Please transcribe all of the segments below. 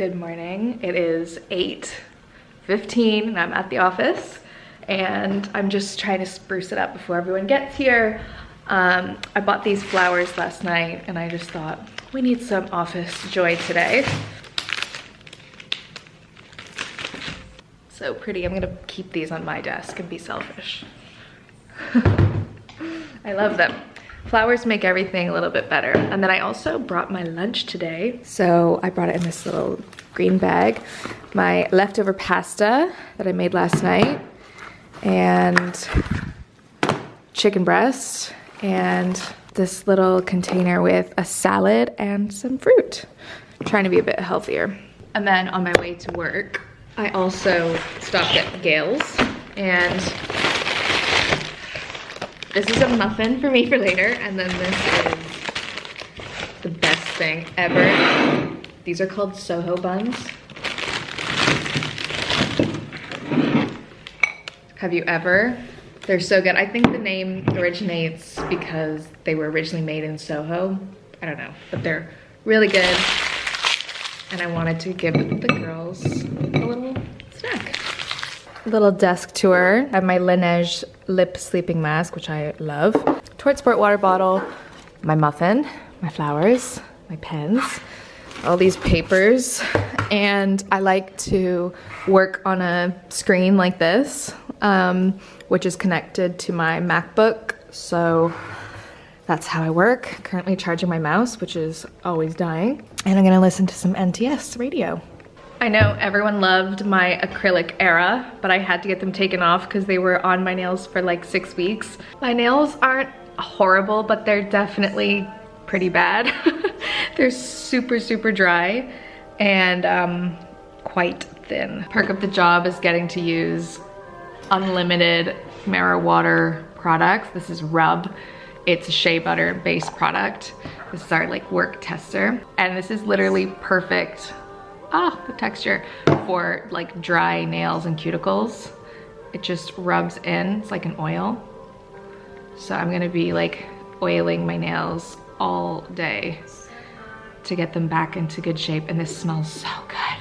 Good morning. It is 8:15 and I'm at the office and I'm just trying to spruce it up before everyone gets here. I bought these flowers last night and I just thought we need some office joy today. So pretty. I'm gonna keep these on my desk and be selfish. I love them. Flowers make everything a little bit better. And then I also brought my lunch today. So I brought it in this little green bag. My leftover pasta that I made last night, and chicken breast, and this little container with a salad and some fruit. I'm trying to be a bit healthier. And then on my way to work, I also stopped at Gail's, and this is a muffin for me for later, and then this is the best thing ever. These are called Soho buns. Have you ever? They're so good. I think the name originates because they were originally made in Soho. I don't know, but they're really good. And I wanted to give the girls a little snack. Little desk tour. I have my Laneige lip sleeping mask, which I love. Tort Sport water bottle, my muffin, my flowers, my pens, all these papers. And I like to work on a screen like this, which is connected to my MacBook. So that's how I work. Currently charging my mouse, which is always dying. And I'm gonna listen to some NTS radio. I know everyone loved my acrylic era, but I had to get them taken off because they were on my nails for like 6 weeks. My nails aren't horrible, but they're definitely pretty bad. They're super, super dry and quite thin. Perk of the job is getting to use unlimited Mara water products. This is Rub. It's a shea butter based product. This is our like work tester. And this is literally perfect. The texture for like dry nails and cuticles. It just rubs in, it's like an oil. So I'm gonna be like oiling my nails all day to get them back into good shape, and this smells so good.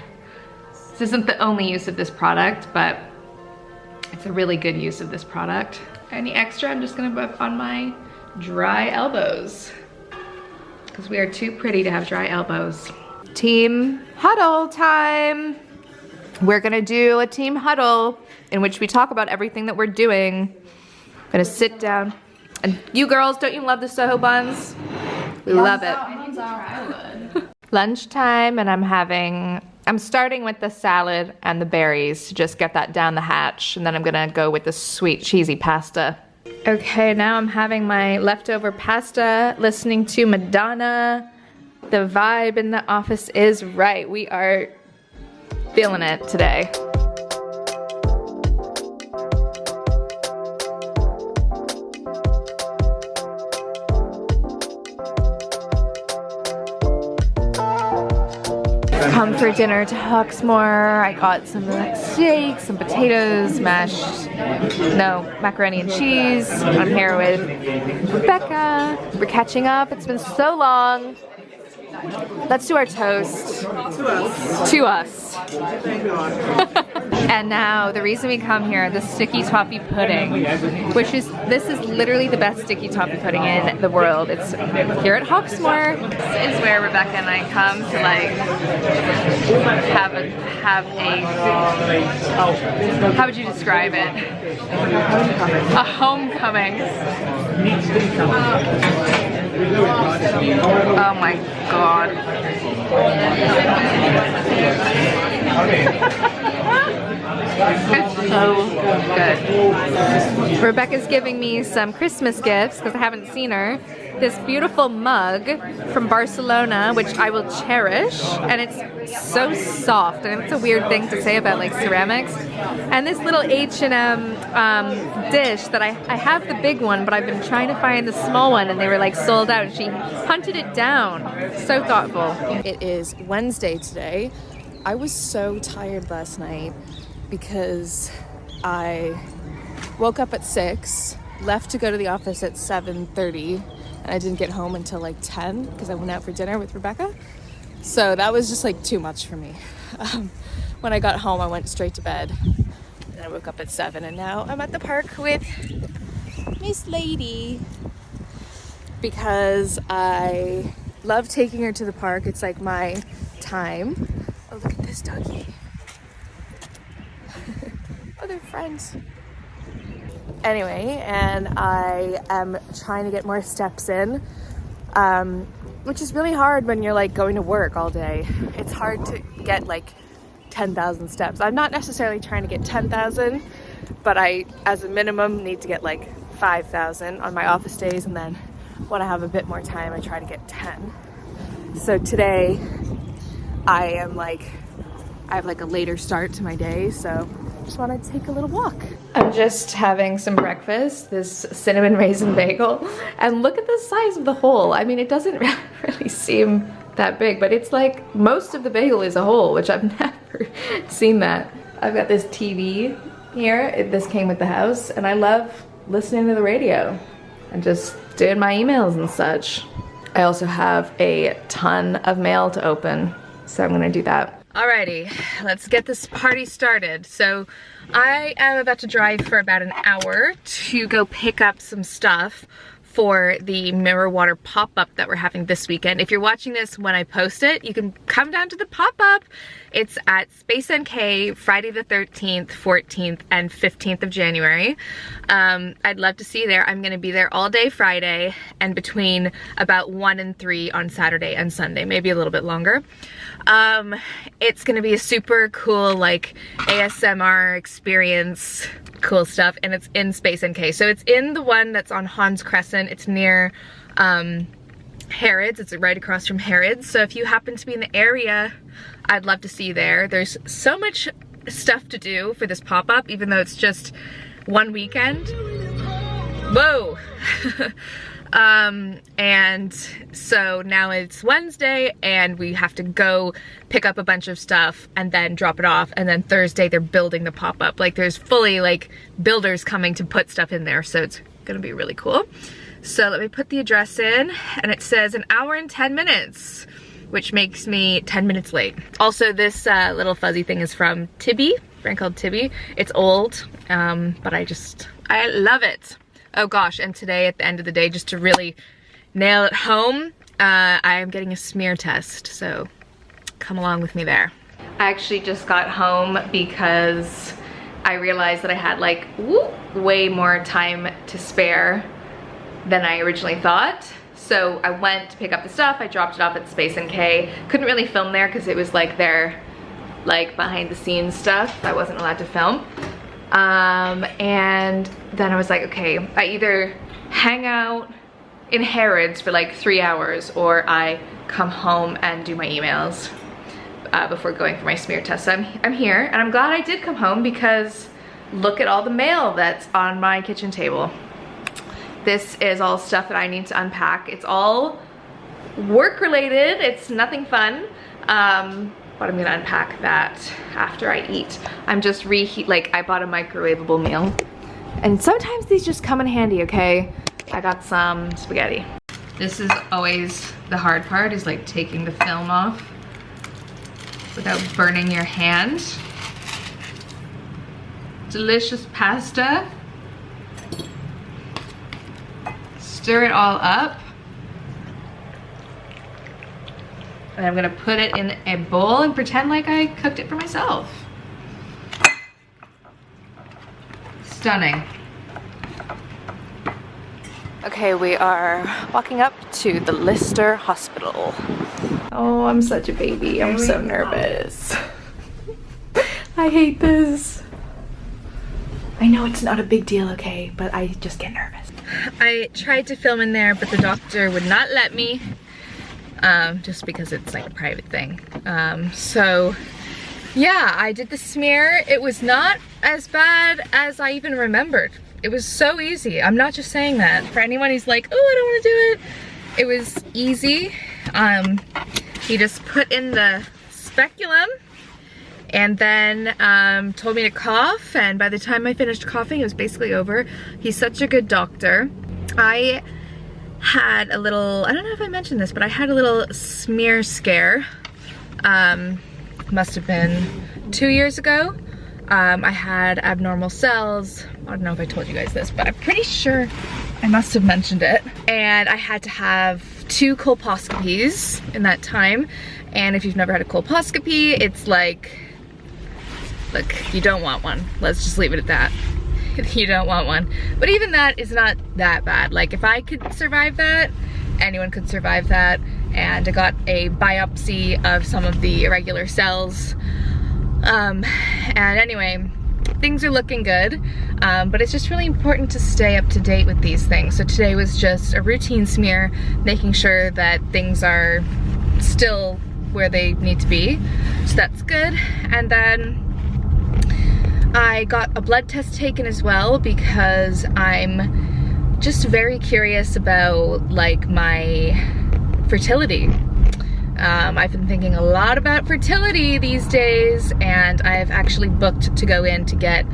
This isn't the only use of this product, but it's a really good use of this product. Any extra, I'm just gonna put on my dry elbows because we are too pretty to have dry elbows. Team huddle time. We're gonna do a team huddle in which we talk about everything that we're doing. I'm gonna sit down. And you girls, don't you love the Soho buns? We love it. Lunchtime, and I'm starting with the salad and the berries to just get that down the hatch, and then I'm gonna go with the sweet cheesy pasta. Okay, now I'm having my leftover pasta, listening to Madonna. The vibe in the office is right. We are feeling it today. Come for dinner to Hawksmoor. I got some steak, some potatoes, macaroni and cheese. I'm here with Rebecca. We're catching up. It's been so long. Let's do our toast. To us. And now the reason we come here, the sticky toffee pudding, this is literally the best sticky toffee pudding in the world. It's here at Hawksmoor. This is where Rebecca and I come to like how would you describe it? A homecoming. Oh my God. It's so good. Rebecca's giving me some Christmas gifts because I haven't seen her. This beautiful mug from Barcelona, which I will cherish, and it's so soft, and it's a weird thing to say about like ceramics. And this little H&M dish that I have the big one, but I've been trying to find the small one, and they were like sold out, and she hunted it down. So thoughtful. It is Wednesday today. I was so tired last night because I woke up at 6, left to go to the office at 7:30, and I didn't get home until like 10 because I went out for dinner with Rebecca. So that was just like too much for me. When I got home, I went straight to bed. And I woke up at 7, and now I'm at the park with Miss Lady because I love taking her to the park. It's like my time. Oh, look at this doggy. Oh, they're friends. Anyway, and I am trying to get more steps in, which is really hard when you're like going to work all day. It's hard to get like 10,000 steps. I'm not necessarily trying to get 10,000, but I, as a minimum, need to get like 5,000 on my office days, and then when I have a bit more time, I try to get 10. So today, I have like a later start to my day, so just want to take a little walk. I'm just having some breakfast, this cinnamon raisin bagel, and look at the size of the hole. I mean, it doesn't really seem that big, but it's like most of the bagel is a hole, which I've never seen that. I've got this TV here. This came with the house, and I love listening to the radio and just doing my emails and such. I also have a ton of mail to open, so I'm gonna do that. Alrighty, let's get this party started. So I am about to drive for about an hour to go pick up some stuff for the mirror water pop-up that we're having this weekend. If you're watching this when I post it, you can come down to the pop-up. It's at Space NK, Friday the 13th, 14th, and 15th of January. I'd love to see you there. I'm gonna be there all day Friday and between about 1 and 3 on Saturday and Sunday, maybe a little bit longer. It's gonna be a super cool like ASMR experience, cool stuff, and it's in Space NK. So it's in the one that's on Hans Crescent. It's near Harrods. It's right across from Harrods. So if you happen to be in the area, I'd love to see you there. There's so much stuff to do for this pop-up, even though it's just one weekend. Whoa! And so now it's Wednesday and we have to go pick up a bunch of stuff and then drop it off, and then Thursday they're building the pop-up. Like there's fully like builders coming to put stuff in there, so it's gonna be really cool. So let me put the address in, and it says an hour and 10 minutes, which makes me 10 minutes late. Also, this little fuzzy thing is from Tibby, a brand called Tibby. It's old, but I love it. Oh gosh, and today at the end of the day, just to really nail it home, I am getting a smear test, so come along with me there. I actually just got home because I realized that I had like way more time to spare than I originally thought. So I went to pick up the stuff, I dropped it off at Space NK. Couldn't really film there because it was like their like behind the scenes stuff I wasn't allowed to film. And then I was like, okay, I either hang out in Harrods for like 3 hours or I come home and do my emails before going for my smear test. So I'm here, and I'm glad I did come home because look at all the mail that's on my kitchen table. This is all stuff that I need to unpack. It's all work related, it's nothing fun. But I'm gonna unpack that after I eat. I'm just like I bought a microwavable meal. And sometimes these just come in handy, okay? I got some spaghetti. This is always the hard part, is like taking the film off without burning your hand. Delicious pasta. Stir it all up. And I'm gonna put it in a bowl and pretend like I cooked it for myself. Stunning. Okay, we are walking up to the Lister Hospital. Oh, I'm such a baby. I'm so nervous. I hate this. I know it's not a big deal, okay, but I just get nervous. I tried to film in there, but the doctor would not let me. Just because it's like a private thing. So yeah, I did the smear. It was not as bad as I even remembered. It was so easy. I'm not just saying that. For anyone who's like, oh, I don't want to do it. It was easy. He just put in the speculum and then told me to cough, and by the time I finished coughing, it was basically over. He's such a good doctor. I had a little, I don't know if I mentioned this, but I had a little smear scare Must have been 2 years ago. I had abnormal cells. I don't know if I told you guys this, but I'm pretty sure I must have mentioned it. And I had to have 2 colposcopies in that time. And if you've never had a colposcopy, it's like, look, you don't want one. Let's just leave it at that. You don't want one. But even that is not that bad. Like, if I could survive that, anyone could survive that. And I got a biopsy of some of the irregular cells. And anyway, things are looking good, but it's just really important to stay up to date with these things. So today was just a routine smear, making sure that things are still where they need to be. So that's good. And then I got a blood test taken as well because I'm just very curious about like my fertility. I've been thinking a lot about fertility these days, and I've actually booked to go in to get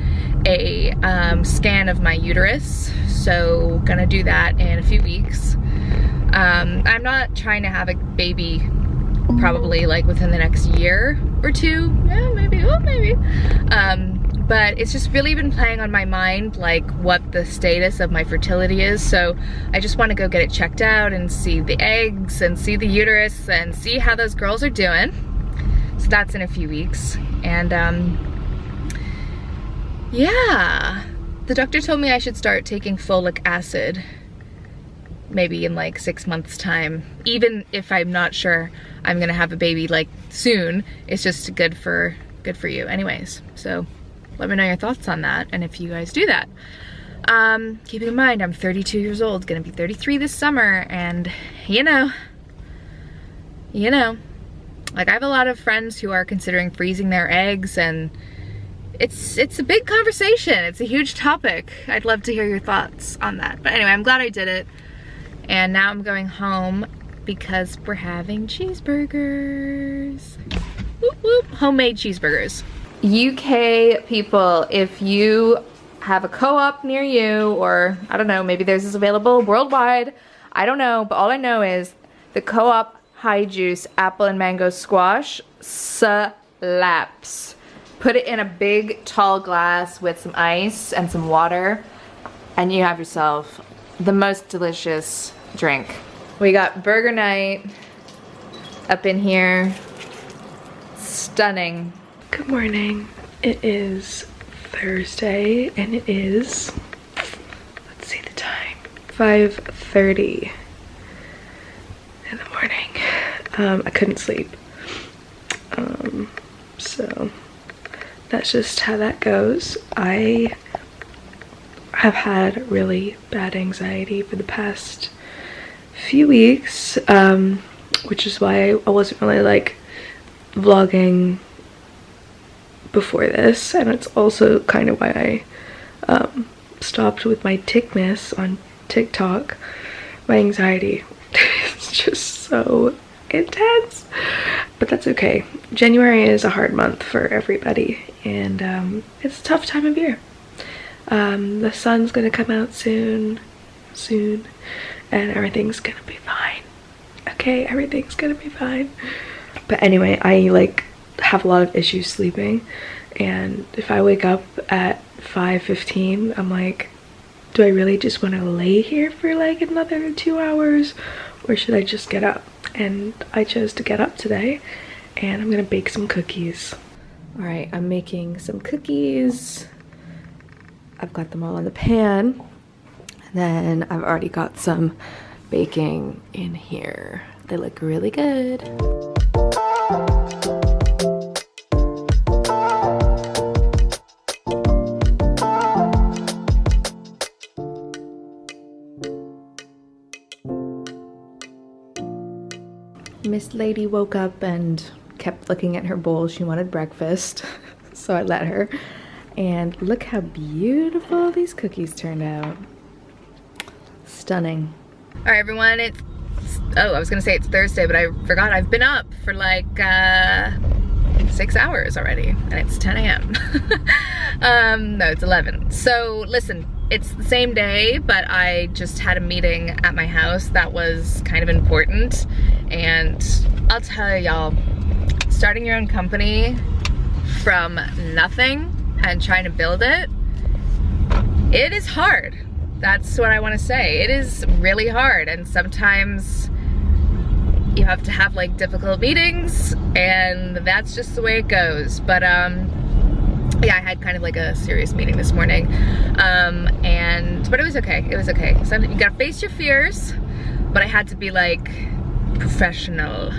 a scan of my uterus. So gonna do that in a few weeks. I'm not trying to have a baby probably like within the next year or two. Yeah, maybe, oh maybe. But it's just really been playing on my mind like what the status of my fertility is. So I just want to go get it checked out and see the eggs and see the uterus and see how those girls are doing. So that's in a few weeks. And yeah, the doctor told me I should start taking folic acid maybe in like 6 months time. Even if I'm not sure I'm gonna have a baby like soon, it's just good for you anyways. So let me know your thoughts on that and if you guys do that. Keeping in mind, I'm 32 years old, gonna be 33 this summer, and you know, like I have a lot of friends who are considering freezing their eggs, and it's a big conversation. It's a huge topic. I'd love to hear your thoughts on that. But anyway, I'm glad I did it. And now I'm going home because we're having cheeseburgers. Whoop, whoop. Homemade cheeseburgers. UK people, if you have a co-op near you, or I don't know, maybe theirs is available worldwide, I don't know, but all I know is the co-op high juice apple and mango squash slaps. Put it in a big tall glass with some ice and some water, and you have yourself the most delicious drink. We got burger night up in here. Stunning. Good morning. It is Thursday and it is, let's see the time, 5:30 in the morning. I couldn't sleep. So that's just how that goes. I have had really bad anxiety for the past few weeks, which is why I wasn't really like vlogging before this, and it's also kind of why I stopped with my Tickmas on TikTok. My anxiety is just so intense, but that's okay. January is a hard month for everybody, and it's a tough time of year. The sun's gonna come out soon, and everything's gonna be fine. Okay, everything's gonna be fine. But anyway, I like have a lot of issues sleeping, and if I wake up at 5:15, I'm like, do I really just want to lay here for like another 2 hours, or should I just get up? And I chose to get up today, and I'm gonna bake some cookies. All right, I'm making some cookies. I've got them all in the pan, and then I've already got some baking in here. They look really good. Miss Lady woke up and kept looking at her bowl. She wanted breakfast, so I let her. And look how beautiful these cookies turned out. Stunning. All right, everyone, I was gonna say it's Thursday, but I forgot I've been up for like 6 hours already, and it's 10 a.m. No, it's 11. So listen, it's the same day, but I just had a meeting at my house that was kind of important, and I'll tell y'all starting your own company from nothing and trying to build it, it is hard. That's what I want to say. It is really hard, and sometimes you have to have like difficult meetings, and that's just the way it goes. But yeah, I had kind of like a serious meeting this morning, but it was okay. It was okay. So you gotta face your fears, but I had to be like professional.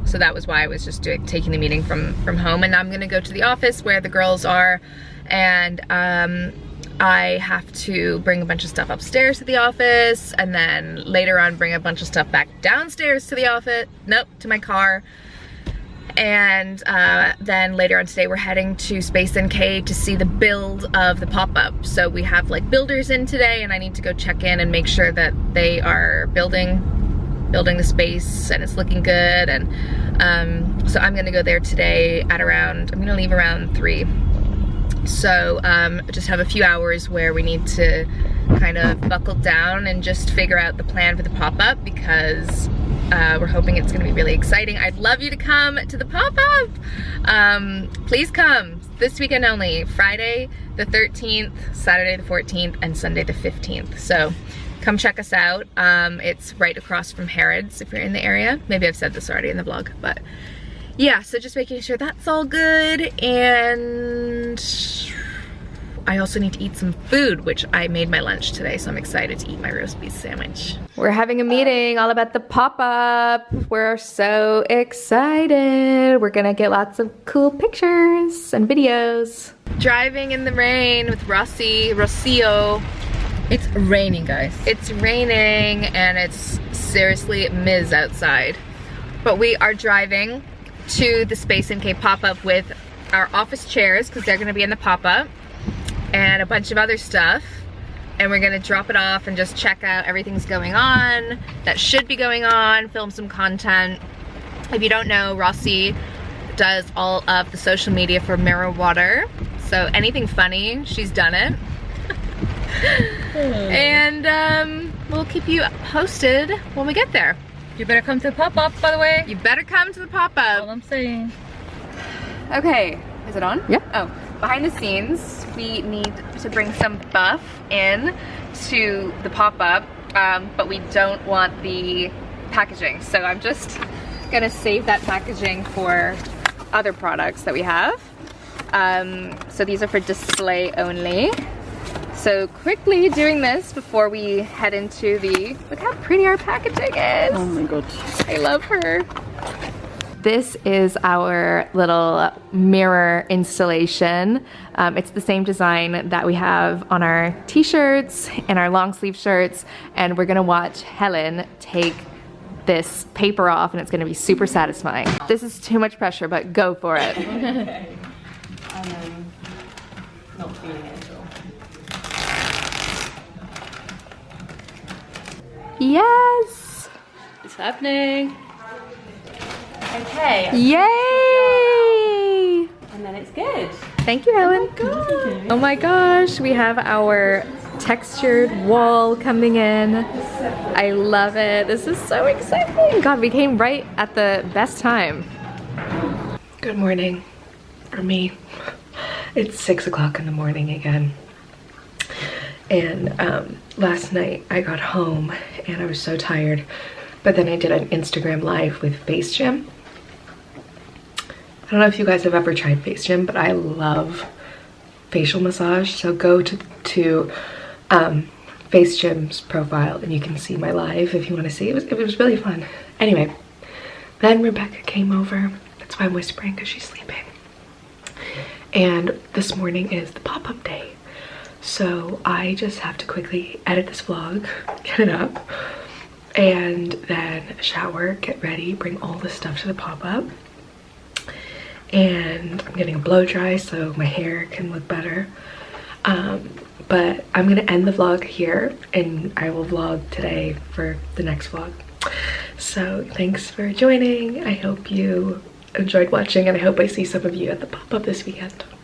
So that was why I was just taking the meeting from home, and now I'm gonna go to the office where the girls are, and I have to bring a bunch of stuff upstairs to the office, and then later on bring a bunch of stuff back downstairs to the office, to my car. And then later on today we're heading to Space NK to see the build of the pop-up. So we have like builders in today, and I need to go check in and make sure that they are building the space and it's looking good. And so I'm gonna go there today at around, I'm gonna leave around 3. So just have a few hours where we need to kind of buckle down and just figure out the plan for the pop-up, because we're hoping it's gonna be really exciting. I'd love you to come to the pop-up. Please come, this weekend only, Friday the 13th, Saturday the 14th, and Sunday the 15th. So come check us out. It's right across from Harrods if you're in the area. Maybe I've said this already in the vlog, but yeah, so just making sure that's all good. And I also need to eat some food, which I made my lunch today, so I'm excited to eat my roast beef sandwich. We're having a meeting all about the pop-up. We're so excited. We're gonna get lots of cool pictures and videos. Driving in the rain with Rocio. It's raining, guys. It's raining, and it's seriously Ms. outside. But we are driving to the Space NK pop-up with our office chairs, because they're gonna be in the pop-up, and a bunch of other stuff. And we're gonna drop it off and just check out everything's going on, that should be going on, film some content. If you don't know, Rossi does all of the social media for Mirror Water. So anything funny, she's done it. And we'll keep you posted when we get there. You better come to the pop-up, by the way. You better come to the pop-up. All I'm saying. Okay, is it on? Yeah. Oh, behind the scenes, we need to bring some buff in to the pop-up, but we don't want the packaging. So I'm just gonna save that packaging for other products that we have. So these are for display only. So quickly doing this before we head into the, look how pretty our packaging is. Oh my god. I love her. This is our little mirror installation. It's the same design that we have on our t-shirts and our long sleeve shirts, and we're gonna watch Helen take this paper off, and it's gonna be super satisfying. This is too much pressure, but go for it. I'm not feeling it at all. Yes! It's happening. Okay. Yay! And then it's good. Thank you, Helen. Oh my gosh, we have our textured wall coming in. I love it. This is so exciting. God, we came right at the best time. Good morning for me. It's 6 o'clock in the morning again. And last night I got home and I was so tired, but then I did an Instagram live with Face Gym. I don't know if you guys have ever tried Face Gym, but I love facial massage. So go to Face Gym's profile and you can see my live if you want to see. It was really fun. Anyway, then Rebecca came over. That's why I'm whispering, because she's sleeping. And this morning is the pop-up day. So I just have to quickly edit this vlog, get it up, and then shower, get ready, bring all this stuff to the pop-up. And I'm getting a blow dry so my hair can look better. But I'm gonna end the vlog here, and I will vlog today for the next vlog. So thanks for joining. I hope you enjoyed watching, and I hope I see some of you at the pop-up this weekend.